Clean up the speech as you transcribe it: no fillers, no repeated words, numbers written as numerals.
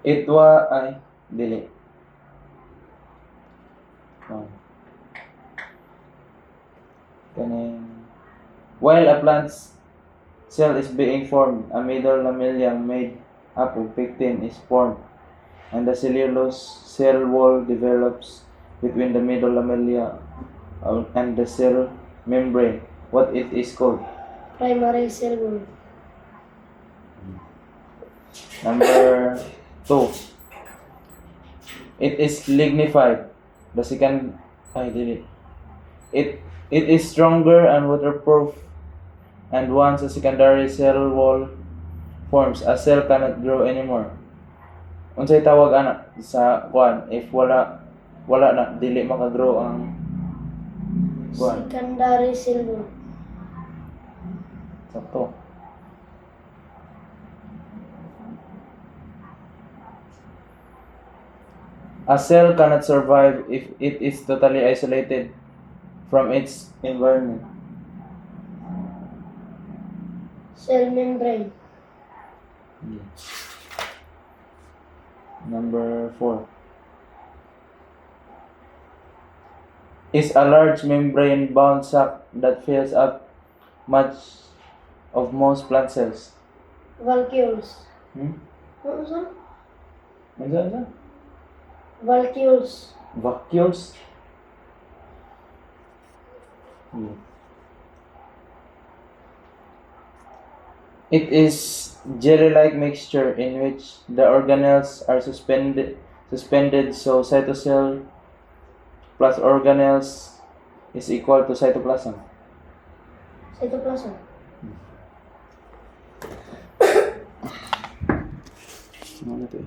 Ay, dili. Oh. Kaning, while a plant's cell is being formed, a middle lamella made up of pectin is formed, and the cellulose cell wall develops between the middle lamella and the cell membrane. What it is called? Primary cell wall. Number 2. It is lignified. The second, I did it. It is stronger and waterproof, and once a secondary cell wall forms, a cell cannot grow anymore. Unsay tawag ana sa kuan if wala na dili makagrow ang kuan? Secondary cell wall. Sakto. A cell cannot survive if it is totally isolated from its environment. Cell membrane. Number 4 is a large membrane-bound sac that fills up much of most plant cells. Vacuoles. Ano sa? Ano? Vacuoles. Vacuoles? It is jelly-like mixture in which the organelles are suspended so cytocell plus organelles is equal to cytoplasm. Cytoplasm. Ano to eh?